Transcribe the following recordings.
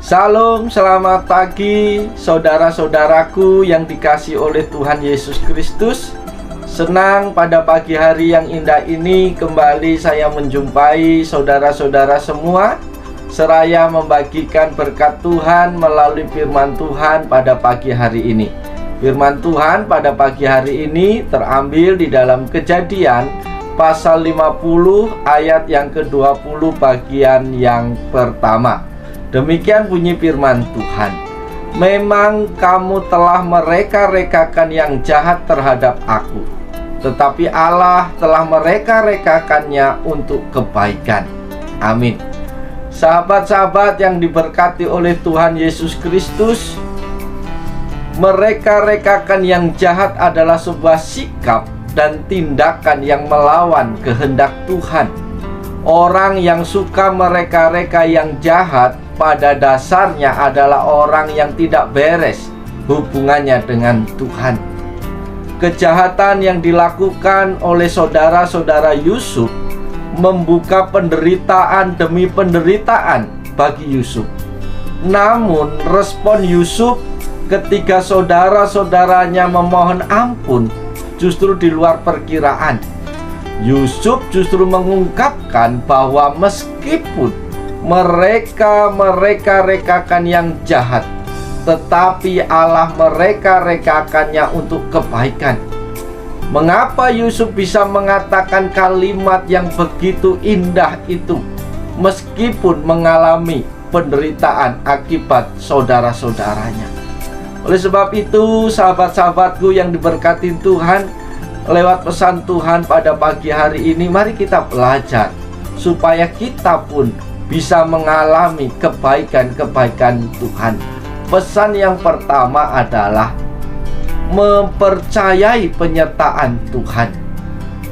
Salam, selamat pagi saudara-saudaraku yang dikasihi oleh Tuhan Yesus Kristus. Senang pada pagi hari yang indah ini kembali saya menjumpai saudara-saudara semua, seraya membagikan berkat Tuhan melalui firman Tuhan pada pagi hari ini. Firman Tuhan pada pagi hari ini terambil di dalam Kejadian pasal 50 ayat yang ke-20 bagian yang pertama. Demikian bunyi firman Tuhan. Memang kamu telah mereka-rekakan yang jahat terhadap aku, tetapi Allah telah mereka-rekakannya untuk kebaikan. Amin. Sahabat-sahabat yang diberkati oleh Tuhan Yesus Kristus, mereka-rekakan yang jahat adalah sebuah sikap dan tindakan yang melawan kehendak Tuhan. Orang yang suka mereka-reka yang jahat pada dasarnya adalah orang yang tidak beres hubungannya dengan Tuhan. Kejahatan yang dilakukan oleh saudara-saudara Yusuf membuka penderitaan demi penderitaan bagi Yusuf. Namun respon Yusuf ketika saudara-saudaranya memohon ampun justru di luar perkiraan. Yusuf justru mengungkapkan bahwa meskipun mereka rekakan yang jahat, tetapi Allah mereka-rekakannya untuk kebaikan. Mengapa Yusuf bisa mengatakan kalimat yang begitu indah itu meskipun mengalami penderitaan akibat saudara-saudaranya? Oleh sebab itu, sahabat-sahabatku yang diberkati Tuhan, lewat pesan Tuhan pada pagi hari ini, mari kita belajar supaya kita pun bisa mengalami kebaikan-kebaikan Tuhan. Pesan yang pertama adalah mempercayai penyertaan Tuhan.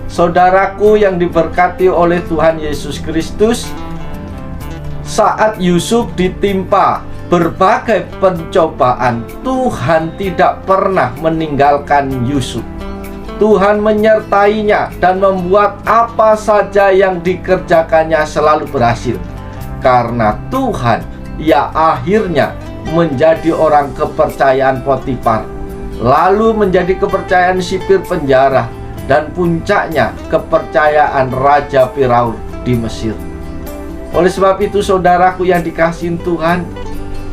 Saudaraku yang diberkati oleh Tuhan Yesus Kristus, saat Yusuf ditimpa berbagai pencobaan, Tuhan tidak pernah meninggalkan Yusuf. Tuhan menyertainya dan membuat apa saja yang dikerjakannya selalu berhasil. Karena Tuhan, ia akhirnya menjadi orang kepercayaan Potifar, lalu menjadi kepercayaan sipir penjara, dan puncaknya kepercayaan Raja Firaun di Mesir. Oleh sebab itu, saudaraku yang dikasihi Tuhan,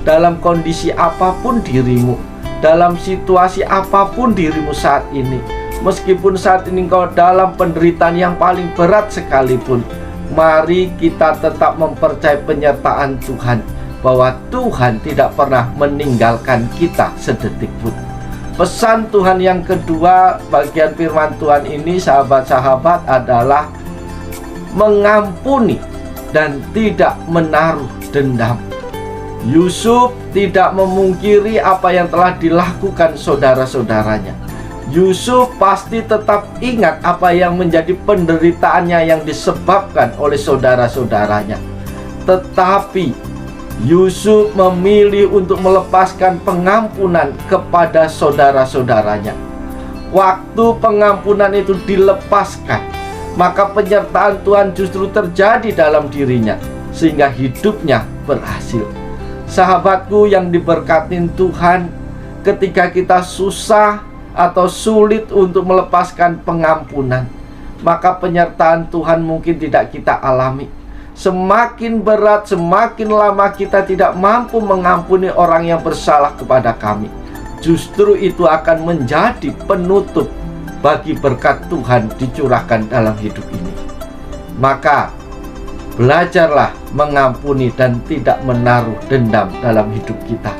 dalam kondisi apapun dirimu, dalam situasi apapun dirimu saat ini, meskipun saat ini engkau dalam penderitaan yang paling berat sekalipun, mari kita tetap mempercayai penyertaan Tuhan, bahwa Tuhan tidak pernah meninggalkan kita sedetik pun. Pesan Tuhan yang kedua bagian firman Tuhan ini, sahabat-sahabat, adalah mengampuni dan tidak menaruh dendam. Yusuf tidak memungkiri apa yang telah dilakukan saudara-saudaranya. Yusuf pasti tetap ingat apa yang menjadi penderitaannya yang disebabkan oleh saudara-saudaranya. Tetapi Yusuf memilih untuk melepaskan pengampunan kepada saudara-saudaranya. Waktu pengampunan itu dilepaskan, maka penyertaan Tuhan justru terjadi dalam dirinya, sehingga hidupnya berhasil. Sahabatku yang diberkati Tuhan, ketika kita susah atau sulit untuk melepaskan pengampunan, maka penyertaan Tuhan mungkin tidak kita alami. Semakin berat, semakin lama kita tidak mampu mengampuni orang yang bersalah kepada kami, justru itu akan menjadi penutup bagi berkat Tuhan dicurahkan dalam hidup ini. Maka belajarlah mengampuni dan tidak menaruh dendam dalam hidup kita.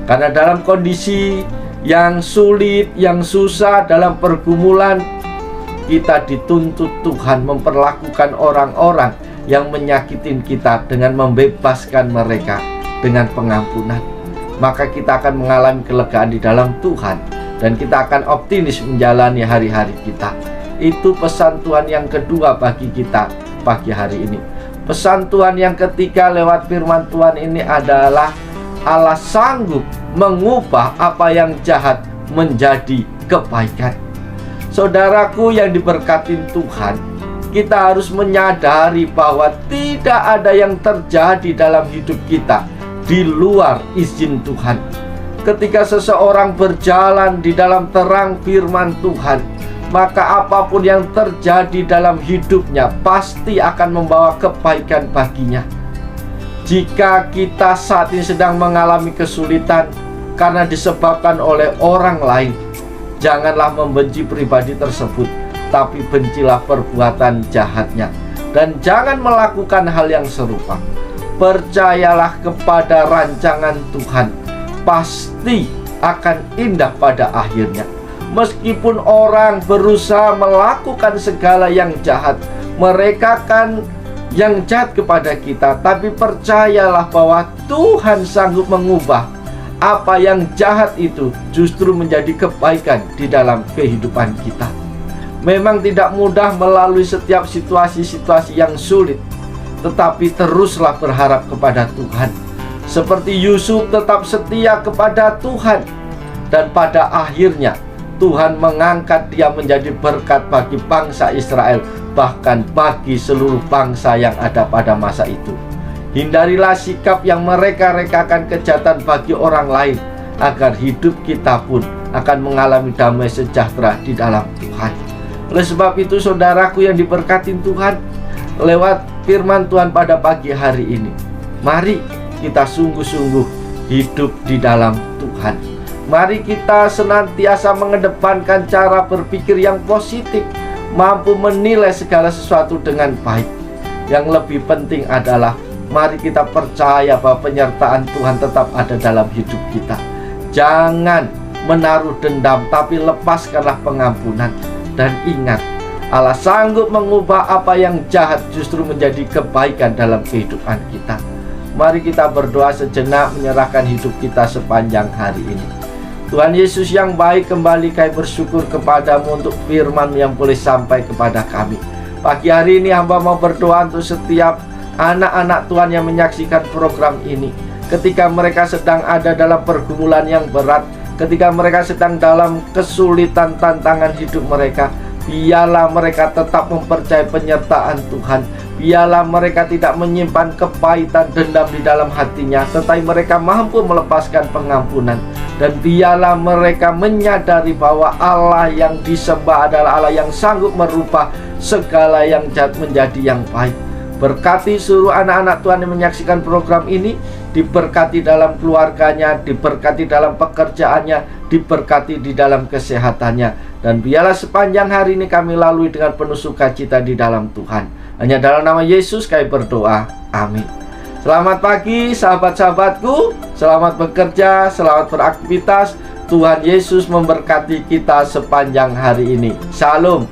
Karena dalam kondisi yang sulit, yang susah, dalam pergumulan, kita dituntut Tuhan memperlakukan orang-orang yang menyakitin kita dengan membebaskan mereka dengan pengampunan. Maka kita akan mengalami kelegaan di dalam Tuhan, dan kita akan optimis menjalani hari-hari kita. Itu pesan Tuhan yang kedua bagi kita pagi hari ini. Pesan Tuhan yang ketiga lewat firman Tuhan ini adalah Allah sanggup mengubah apa yang jahat menjadi kebaikan. Saudaraku yang diberkati Tuhan, kita harus menyadari bahwa tidak ada yang terjadi dalam hidup kita di luar izin Tuhan. Ketika seseorang berjalan di dalam terang firman Tuhan, maka apapun yang terjadi dalam hidupnya pasti akan membawa kebaikan baginya. Jika kita saat ini sedang mengalami kesulitan karena disebabkan oleh orang lain, janganlah membenci pribadi tersebut, tapi bencilah perbuatan jahatnya. Dan jangan melakukan hal yang serupa. Percayalah kepada rancangan Tuhan, pasti akan indah pada akhirnya. Meskipun orang berusaha melakukan segala yang jahat, mereka kan yang jahat kepada kita, tapi percayalah bahwa Tuhan sanggup mengubah apa yang jahat itu justru menjadi kebaikan di dalam kehidupan kita. Memang tidak mudah melalui setiap situasi-situasi yang sulit, tetapi teruslah berharap kepada Tuhan. Seperti Yusuf tetap setia kepada Tuhan, dan pada akhirnya Tuhan mengangkat dia menjadi berkat bagi bangsa Israel, bahkan bagi seluruh bangsa yang ada pada masa itu. Hindarilah sikap yang mereka-rekakan kejahatan bagi orang lain, agar hidup kita pun akan mengalami damai sejahtera di dalam Tuhan. Oleh sebab itu, saudaraku yang diberkati Tuhan, lewat firman Tuhan pada pagi hari ini, mari kita sungguh-sungguh hidup di dalam Tuhan. Mari kita senantiasa mengedepankan cara berpikir yang positif, mampu menilai segala sesuatu dengan baik. Yang lebih penting adalah mari kita percaya bahwa penyertaan Tuhan tetap ada dalam hidup kita. Jangan menaruh dendam, tapi lepaskanlah pengampunan. Dan ingat, Allah sanggup mengubah apa yang jahat justru menjadi kebaikan dalam kehidupan kita. Mari kita berdoa sejenak, menyerahkan hidup kita sepanjang hari ini. Tuhan Yesus yang baik, kembali kami bersyukur kepadamu untuk firman yang boleh sampai kepada kami. Pagi hari ini hamba mau berdoa untuk setiap anak-anak Tuhan yang menyaksikan program ini. Ketika mereka sedang ada dalam pergumulan yang berat, ketika mereka sedang dalam kesulitan tantangan hidup mereka, biarlah mereka tetap mempercayai penyertaan Tuhan. Biarlah mereka tidak menyimpan kepahitan dendam di dalam hatinya, tetapi mereka mampu melepaskan pengampunan. Dan biarlah mereka menyadari bahwa Allah yang disembah adalah Allah yang sanggup merubah segala yang jahat menjadi yang baik. Berkati seluruh anak-anak Tuhan yang menyaksikan program ini, diberkati dalam keluarganya, diberkati dalam pekerjaannya, diberkati di dalam kesehatannya. Dan biarlah sepanjang hari ini kami lalui dengan penuh sukacita di dalam Tuhan. Hanya dalam nama Yesus kami berdoa. Amin. Selamat pagi sahabat-sahabatku. Selamat bekerja, selamat beraktivitas. Tuhan Yesus memberkati kita sepanjang hari ini. Shalom.